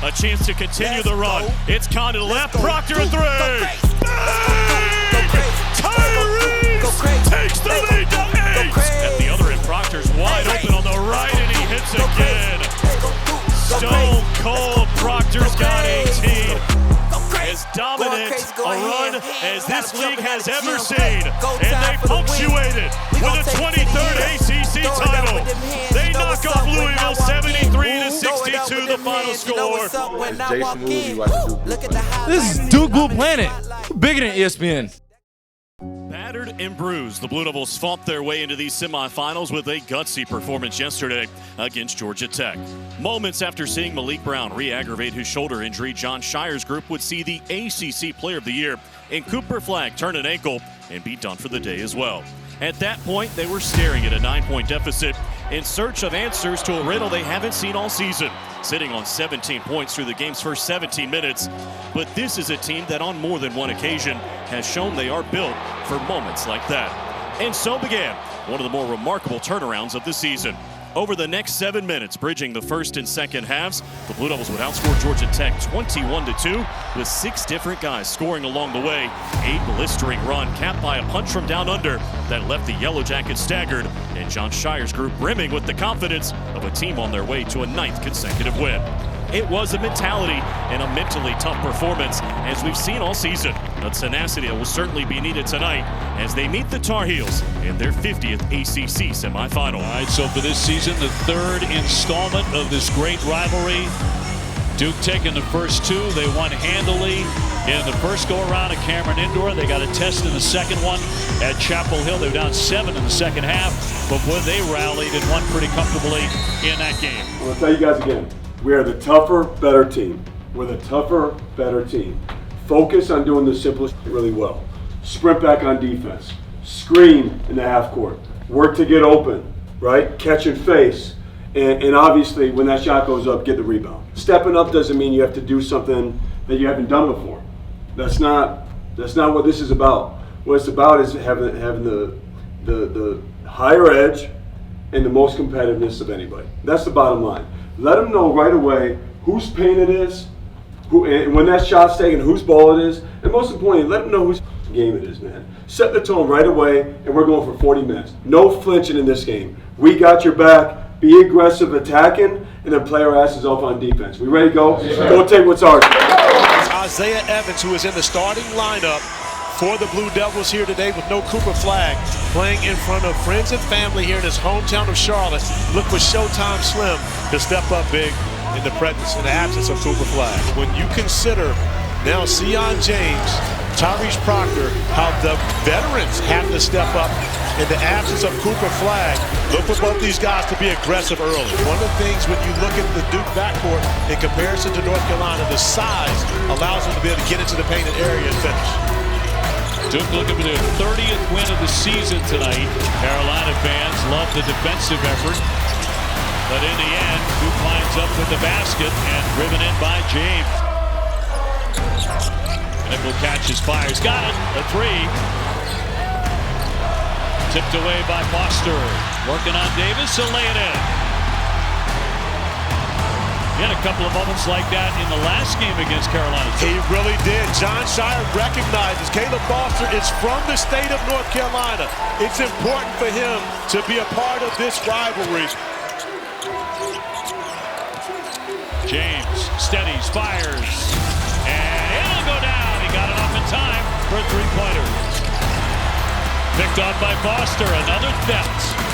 A chance to continue the run. It's Con to the left. Proctor a three. Tyrese takes the lead to 8. At the other end, Proctor's wide open on the right, and he hits again. Stone Cold Proctor's got 18. As dominant a run as this league has ever seen. And they punctuate it with a 23rd ACC title. They knock off Louisville 73-62, the final score. This is Duke Blue Planet, bigger than ESPN. Battered and bruised, the Blue Devils fought their way into these semifinals with a gutsy performance yesterday against Georgia Tech. Moments after seeing Malik Brown re-aggravate his shoulder injury, John Shire's group would see the ACC Player of the Year and Cooper Flagg turn an ankle and be done for the day as well. At that point, they were staring at a 9-point deficit in search of answers to a riddle they haven't seen all season, sitting on 17 points through the game's first 17 minutes. But this is a team that on more than one occasion has shown they are built for moments like that. And so began one of the more remarkable turnarounds of the season. Over the next 7 minutes, bridging the first and second halves, the Blue Devils would outscore Georgia Tech 21-2 with 6 different guys scoring along the way. A blistering run capped by a punch from down under that left the Yellow Jackets staggered, and John Shire's group brimming with the confidence of a team on their way to a 9th consecutive win. It was a mentality and a mentally tough performance, as we've seen all season. A tenacity that will certainly be needed tonight as they meet the Tar Heels in their 50th ACC semifinal. All right, so for this season, the 3rd installment of this great rivalry. Duke taking the first 2. They won handily in the first go-around at Cameron Indoor. They got a test in the second one at Chapel Hill. They were down 7 in the second half, but boy, they rallied and won pretty comfortably in that game. I'm going to tell you guys again. We are the tougher, better team. We're the tougher, better team. Focus on doing the simplest really well. Sprint back on defense. Screen in the half court. Work to get open, right? Catch and face. And obviously, when that shot goes up, get the rebound. Stepping up doesn't mean you have to do something that you haven't done before. That's not what this is about. What it's about is having the higher edge and the most competitiveness of anybody. That's the bottom line. Let them know right away whose pain it is, and when that shot's taken, whose ball it is, and most importantly, let them know whose game it is, man. Set the tone right away, and we're going for 40 minutes. No flinching in this game. We got your back. Be aggressive attacking, and then play our asses off on defense. We ready to go? Go take what's ours. Isaiah Evans, who is in the starting lineup for the Blue Devils here today with no Cooper Flagg, playing in front of friends and family here in his hometown of Charlotte. Look for Showtime Slim to step up big in the absence of Cooper Flagg. When you consider now Sion James, Tyrese Proctor, how the veterans have to step up in the absence of Cooper Flagg, look for both these guys to be aggressive early. One of the things when you look at the Duke backcourt in comparison to North Carolina, the size allows them to be able to get into the painted area and finish. Duke looking for their 30th win of the season tonight. Carolina fans love the defensive effort. But in the end, Duke lines up with the basket and driven in by James. Nickel catches, fires, got it, a 3. Tipped away by Foster. Working on Davis, he'll lay it in. He had a couple of moments like that in the last game against Carolina. He really did. John Shire recognizes Caleb Foster is from the state of North Carolina. It's important for him to be a part of this rivalry. James steadies, fires, and it'll go down. He got it off in time for a 3-pointer. Picked off by Foster, another theft.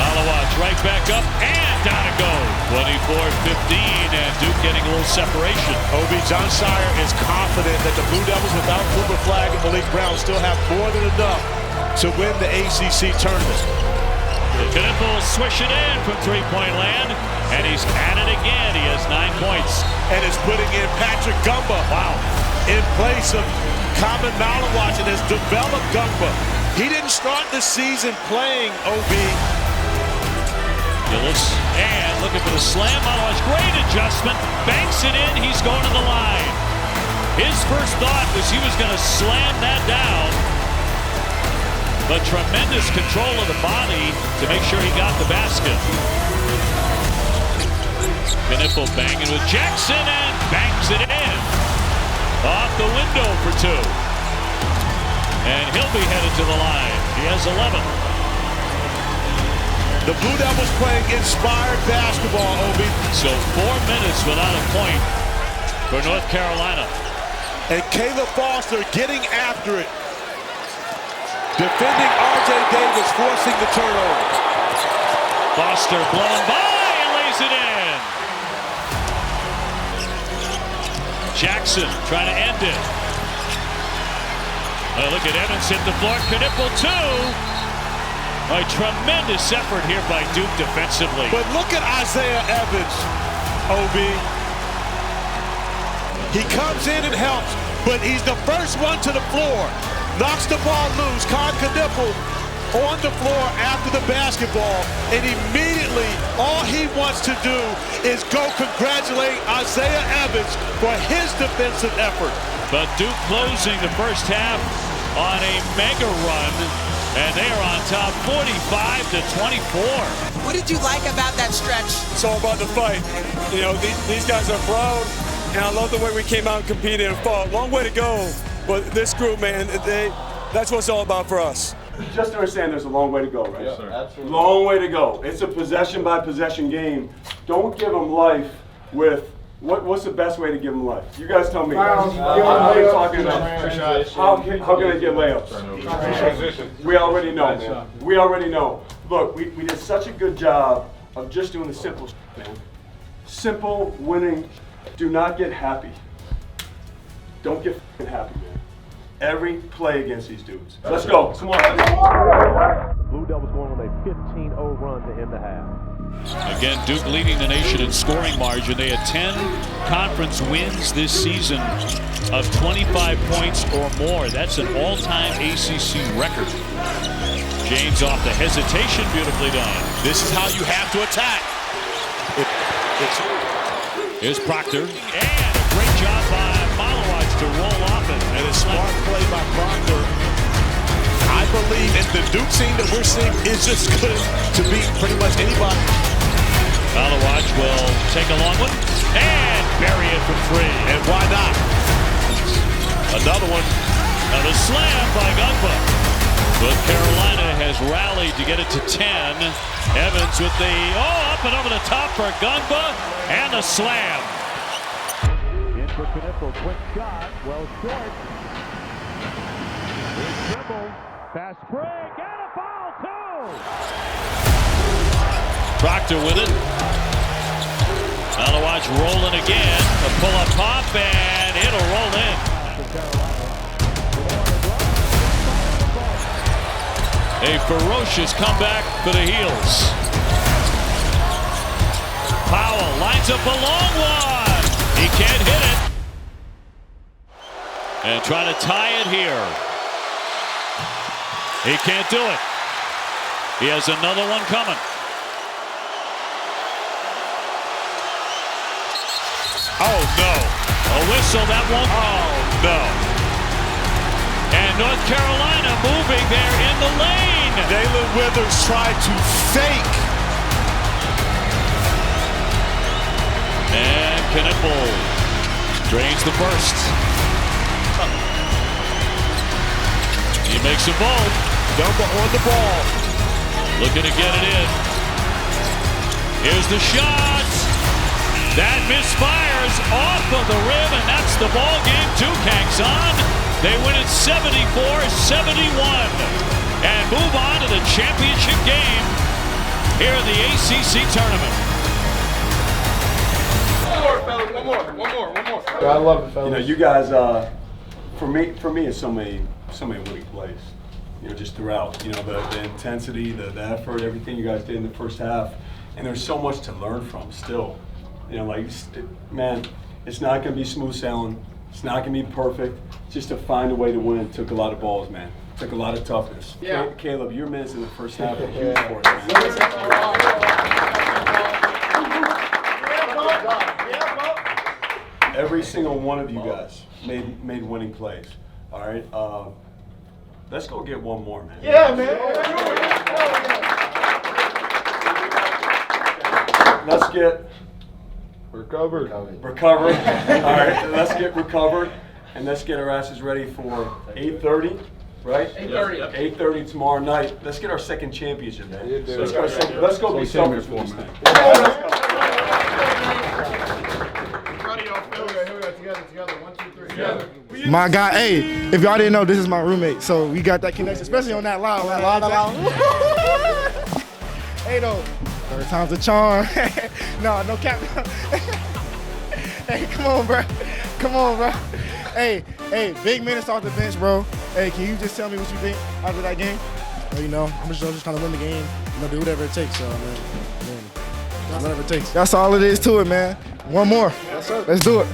Malawatch right back up and down it goes. 24-15, and Duke getting a little separation. Obi, John Shire is confident that the Blue Devils without Cooper Flagg and Malik Brown still have more than enough to win the ACC tournament. Knipple swish it in from 3-point land, and he's at it again. He has 9 points. And is putting in Patrick Gumba. Wow. In place of Common Malawatch, and has developed Gumba. He didn't start the season playing OB. Gillis, and looking for the slam. Malawatch, great adjustment. Banks it in. He's going to the line. His first thought was he was going to slam that down. But tremendous control of the body to make sure he got the basket. Kniffel banging with Jackson and bangs it in. Off the window for 2. And he'll be headed to the line. He has 11. The Blue Devils playing inspired basketball, Obi. So 4 minutes without a point for North Carolina. And Caleb Foster getting after it. Defending R.J. Davis, forcing the turnover. Foster blown by and lays it in. Jackson trying to end it. Look at Evans hit the floor. Kniffel 2. A tremendous effort here by Duke defensively. But look at Isaiah Evans, Obi. He comes in and helps, but he's the first one to the floor. Knocks the ball loose. Kniffel on the floor after the basketball, and immediately all he wants to do is go congratulate Isaiah Evans for his defensive effort. But Duke closing the first half on a mega run, and they are on top 45-24. What did you like about that stretch? It's all about the fight. You know, these guys are proud, and I love the way we came out and competed and fought. Long way to go, but this group, man, that's what it's all about for us. Just understand there's a long way to go, right? Yes, sir. Absolutely. Long way to go. It's a possession-by-possession game. Don't give them life with what's the best way to give them life? You guys tell me. How can they get layups? We already know, man. We already know. Look, we did such a good job of just doing the simple shit, man. Simple, winning. Do not get happy. Don't get f***ing happy, man. Every play against these dudes. Let's go. Come on. Blue Devils going on a 15-0 run to end the half. Again, Duke leading the nation in scoring margin. They had 10 conference wins this season of 25 points or more. That's an all-time ACC record. James off the hesitation, beautifully done. This is how you have to attack. Here's Proctor. And a great job by to roll off it. And a smart play by Proctor. I believe in the Duke team that we're seeing is just good to beat pretty much anybody. Malawatch will take a long one and bury it from 3. And why not? Another one. Another slam by Gunba. But Carolina has rallied to get it to 10. Evans with the, up and over the top for Gunba and the slam. For Kniffel, quick shot, well short. Here's dribble, fast break, and a foul too! Proctor with it. Malawatch rolling again. A pull-up pop, and it'll roll in. A ferocious comeback for the Heels. Powell lines up a long one. He can't hit it. And trying to tie it here. He can't do it. He has another one coming. Oh no. A whistle that won't. Oh no. And North Carolina moving there in the lane. Dalen Withers tried to fake. And Kniffel drains the burst. He makes a bolt. Gunba on the ball. Looking to get it in. Here's the shot. That misfires off of the rim, and that's the ball game. Duke hangs on. They win it 74-71 and move on to the championship game here in the ACC Tournament. One more. I love it, fellas. You know, you guys, for me, it's so many winning plays. You know, just throughout. You know, the intensity, the effort, everything you guys did in the first half, and there's so much to learn from still. You know, like, man, it's not going to be smooth sailing. It's not going to be perfect. Just to find a way to win took a lot of balls, man. Took a lot of toughness. Yeah. Caleb, your minutes in the first half were huge for us, man. Every single one of you guys made winning plays. All right, let's go get one more, man. Yeah, man. Let's get Recovered. All right, let's get recovered, and let's get our asses ready for 8:30, right? 8:30. 8:30 tomorrow night. Let's get our second championship, man. Let's go be selfish for this thing. My guy, hey, if y'all didn't know, this is my roommate, so we got that connection, especially on that loud. Hey, though, third time's a charm. No cap. Hey, come on, bro. Hey, big minutes off the bench, bro. Hey, can you just tell me what you think after that game? Well, I'm just trying to win the game, do whatever it takes, so, man, whatever it takes. That's all it is to it, man. One more. Yes, sir. Let's do it.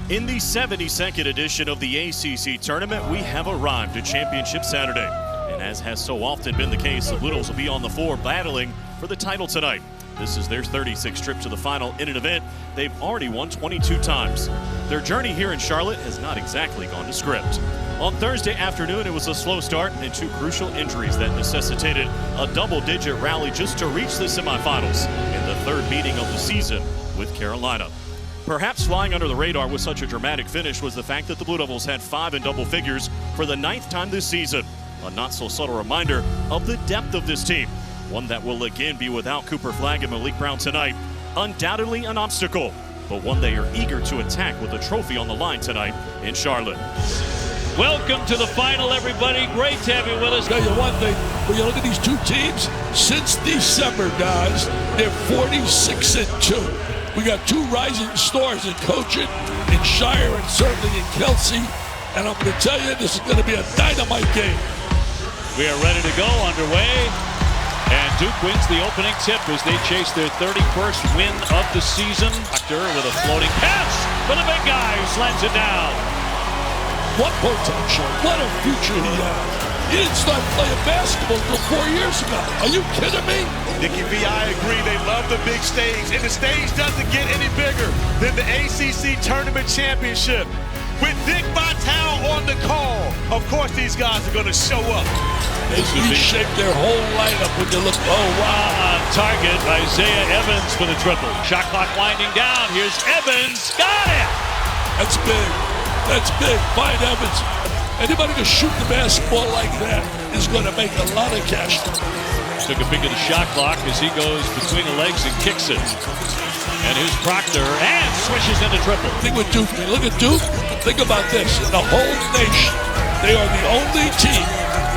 In the 72nd edition of the ACC Tournament, we have arrived at Championship Saturday. And as has so often been the case, the Blue Devils will be on the floor battling for the title tonight. This is their 36th trip to the final in an event they've already won 22 times. Their journey here in Charlotte has not exactly gone to script. On Thursday afternoon, it was a slow start and two crucial injuries that necessitated a double-digit rally just to reach the semifinals in the third meeting of the season with Carolina. Perhaps flying under the radar with such a dramatic finish was the fact that the Blue Devils had 5 in double figures for the 9th time this season. A not-so-subtle reminder of the depth of this team, one that will again be without Cooper Flagg and Malik Brown tonight. Undoubtedly an obstacle, but one they are eager to attack with a trophy on the line tonight in Charlotte. Welcome to the final, everybody. Great to have you with us. Tell you one thing, when you look at these two teams, since December, guys, they're 46-2. We got 2 rising stars in coaching, in Shire and certainly in Kelsey. And I'm going to tell you, this is going to be a dynamite game. We are ready to go, underway. And Duke wins the opening tip as they chase their 31st win of the season. Doctor with a floating pass for the big guy who slams it down. What potential, what a future he has. He didn't start playing basketball until 4 years ago. Are you kidding me? Nicky V, I agree. They love the big stage, and the stage doesn't get any bigger than the ACC Tournament Championship. With Dick Vitale on the call, of course these guys are going to show up. They reshaped their whole lineup when you look. Oh, wow. On target, Isaiah Evans for the triple. Shot clock winding down. Here's Evans. Got it! That's big. That's big. Find Evans. Anybody who can shoot the basketball like that is going to make a lot of cash. Took a peek at the shot clock as he goes between the legs and kicks it. And here's Proctor and swishes into triple. Think with Duke. Look at Duke. Think about this. In the whole nation, they are the only team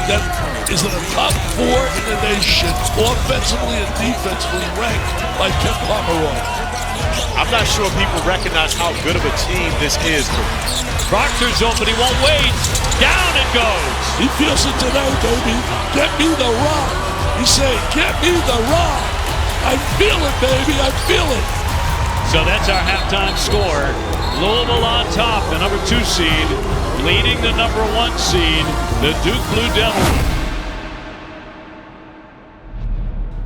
that is in the top 4 in the nation, offensively and defensively ranked by Ken Pomeroy. I'm not sure people recognize how good of a team this is. Proctor's open, he won't wait. Down it goes. He feels it tonight, baby. Get me the rock. He's saying, get me the rock. I feel it, baby, I feel it. So that's our halftime score. Louisville on top, the number 2 seed, leading the number 1 seed, the Duke Blue Devils.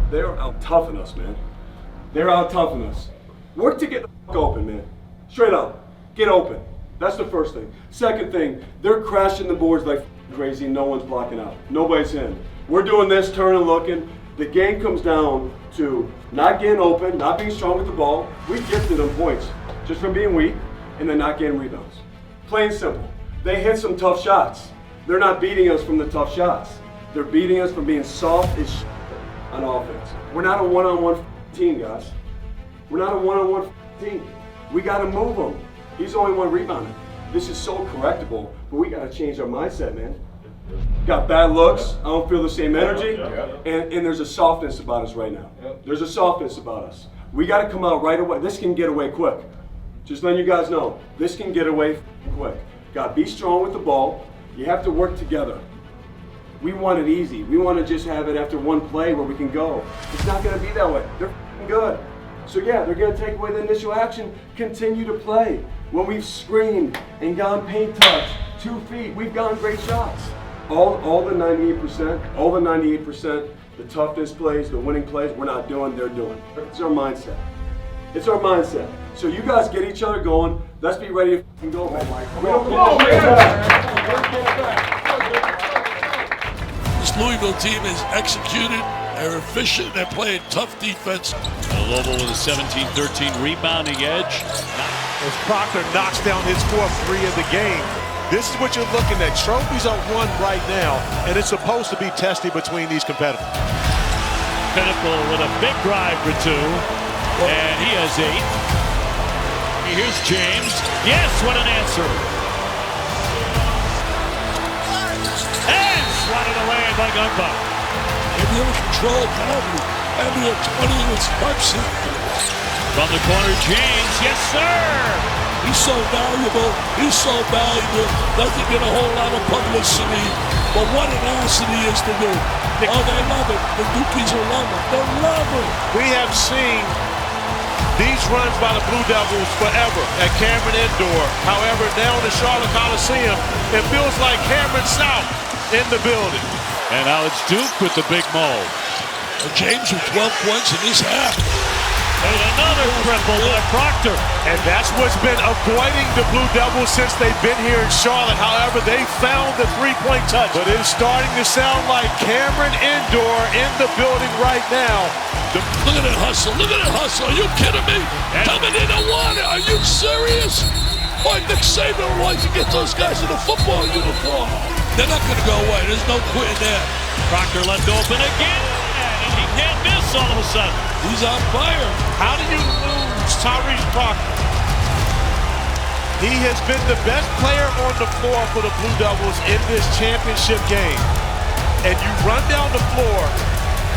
They're out toughing us, man. They're out toughing us. Work to get the fuck open, man. Straight up. Get open. That's the first thing. Second thing, they're crashing the boards like crazy. No one's blocking out. Nobody's in. We're doing this, turning, looking. The game comes down to not getting open, not being strong with the ball. We gifted them points just from being weak and then not getting rebounds. Plain and simple. They hit some tough shots. They're not beating us from the tough shots. They're beating us from being soft as shit on offense. We're not a one-on-one team, guys. We're not a one-on-one team. We got to move them. He's the only one rebounding. This is so correctable, but we got to change our mindset, man. Got bad looks. I don't feel the same energy, and there's a softness about us right now. There's a softness about us. We got to come out right away. This can get away quick. Just letting you guys know, this can get away quick. Got to be strong with the ball. You have to work together. We want it easy. We want to just have it after one play where we can go. It's not going to be that way. They're good. So yeah, they're going to take away the initial action, continue to play. When we've screened and gone paint touch, 2 feet, we've gotten great shots. All the 98%, the toughness plays, the winning plays, we're not doing, they're doing. It's our mindset. It's our mindset. So you guys get each other going. Let's be ready to go. This Louisville team has executed They're efficient. They're playing tough defense. Louisville with a 17-13 rebounding edge. As Proctor knocks down his fourth three of the game. This is what you're looking at. Trophies are won right now, and it's supposed to be testy between these competitors. Pinnacle with a big drive for two, and he has 8. Here's James. Yes, what an answer. And swatted away by Gunpa. If you're in control, penalty. And we have 20 with Sparksy. From the corner, James. Yes, sir. He's so valuable. He's so valuable. Doesn't get a whole lot of publicity. But what an asset he is to do. Oh, they love it. The Dukies will love it. They love it. We have seen these runs by the Blue Devils forever at Cameron Indoor. However, now in the Charlotte Coliseum, it feels like Cameron South in the building. And now it's Duke with the big mold. James with 12 points in this half. And another triple by Proctor. And that's what's been avoiding the Blue Devils since they've been here in Charlotte. However, they found the three-point touch. But it's starting to sound like Cameron Indoor in the building right now. Look at that hustle. Look at that hustle. Are you kidding me? Coming in the water. Are you serious? Boy, Nick Saban would like to get those guys in a football uniform. They're not going to go away. There's no quitting there. Proctor left open again. And he can't miss all of a sudden. He's on fire. How do you lose Tyrese Proctor? He has been the best player on the floor for the Blue Devils in this championship game. And you run down the floor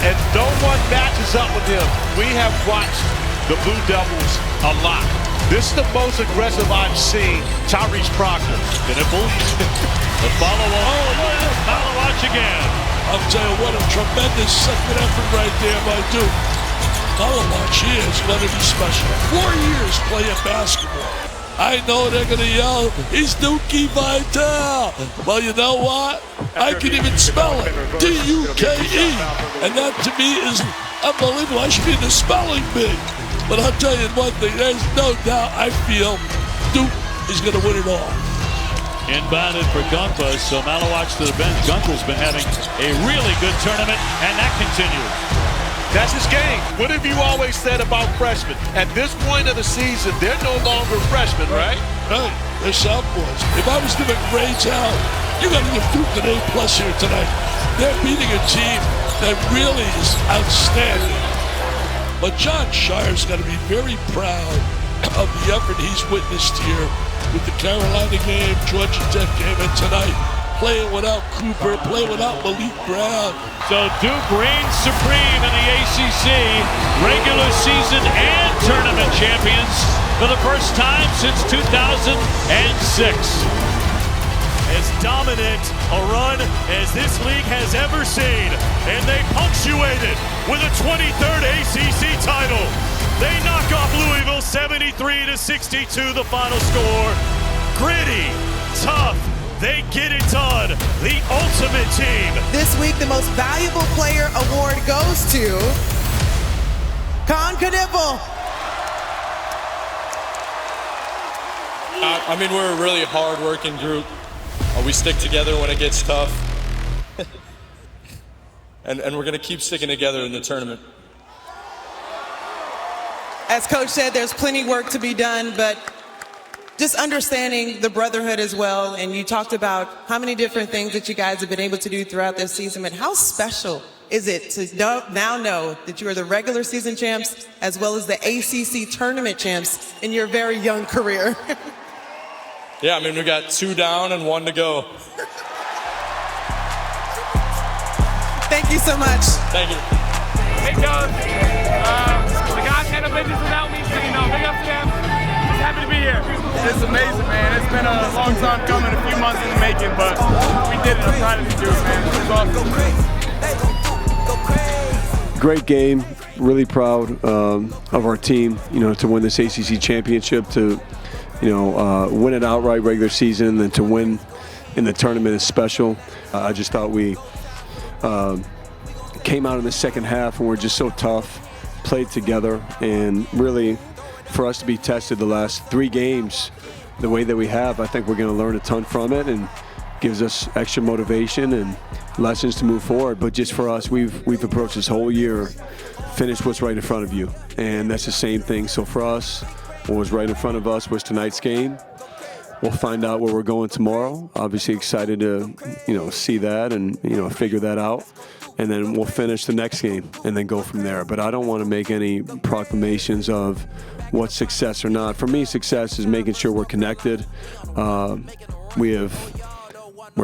and no one matches up with him. We have watched the Blue Devils a lot. This is the most aggressive I've seen Tyrese Proctor. Pinnacle. The follow-on. Follow watch again. I'll tell you what, a tremendous second effort right there by Duke. Malawatch is going to be special. 4 years playing basketball. I know they're going to yell, he's Dookie Vitale. Well, you know what? I can even spell it. D-U-K-E. And that to me is unbelievable. I should be in the spelling bee. But I'll tell you one thing, there's no doubt I feel Duke is going to win it all. Inbounded for Gunpa, so Malawatch to the bench. Gunpa's been having a really good tournament, and that continues. That's his game. What have you always said about freshmen? At this point of the season, they're no longer freshmen, right? Right. They're sophomores. If I was giving grades out, you got to give Duke an A+ here tonight. They're beating a team that really is outstanding. But John Shire's got to be very proud of the effort he's witnessed here with the Carolina game, Georgia Tech game, and tonight playing without Cooper, playing without Malik Brown. So Duke reigns supreme in the ACC, regular season and tournament champions for the first time since 2006. As dominant a run as this league has ever seen, and they punctuated with a 23rd ACC title. They knock off Louisville 73-62, the final score. Gritty, tough, they get it done. The ultimate team. This week, the most valuable player award goes to Con Kniffel. I mean, we're a really hard-working group. We stick together when it gets tough. and we're going to keep sticking together in the tournament. As Coach said, there's plenty work to be done, but just understanding the brotherhood as well. And you talked about how many different things that you guys have been able to do throughout this season. And how special is it to now know that you are the regular season champs as well as the ACC Tournament champs in your very young career? Yeah, I mean, we got 2 down and 1 to go. Thank you so much. Thank you. Hey, Coach. The guys handle business without me, so you know, big up to them. Just happy to be here. It's amazing, man. It's been a long time coming, a few months in the making, but we did it. I'm proud of these dudes, man. It's awesome. Great game. Really proud of our team, to win this ACC championship, to win it outright regular season, and then to win in the tournament is special. I just thought we came out in the second half and we're just so tough, played together, and really for us to be tested the last 3 games the way that we have, I think we're going to learn a ton from it, and gives us extra motivation and lessons to move forward. But just for us, we've approached this whole year, finish what's right in front of you, and that's the same thing. So for us, what was right in front of us was tonight's game. We'll find out where we're going tomorrow. Obviously excited to, see that and, figure that out. And then we'll finish the next game and then go from there. But I don't want to make any proclamations of what's success or not. For me, success is making sure we're connected. We're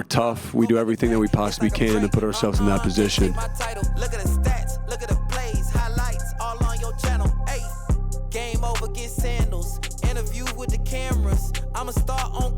tough. We do everything that we possibly can to put ourselves in that position. Look at the stats, look at the plays, highlights all on your channel. Hey, game over, get sandals. Interview with the cameras. I'm a star on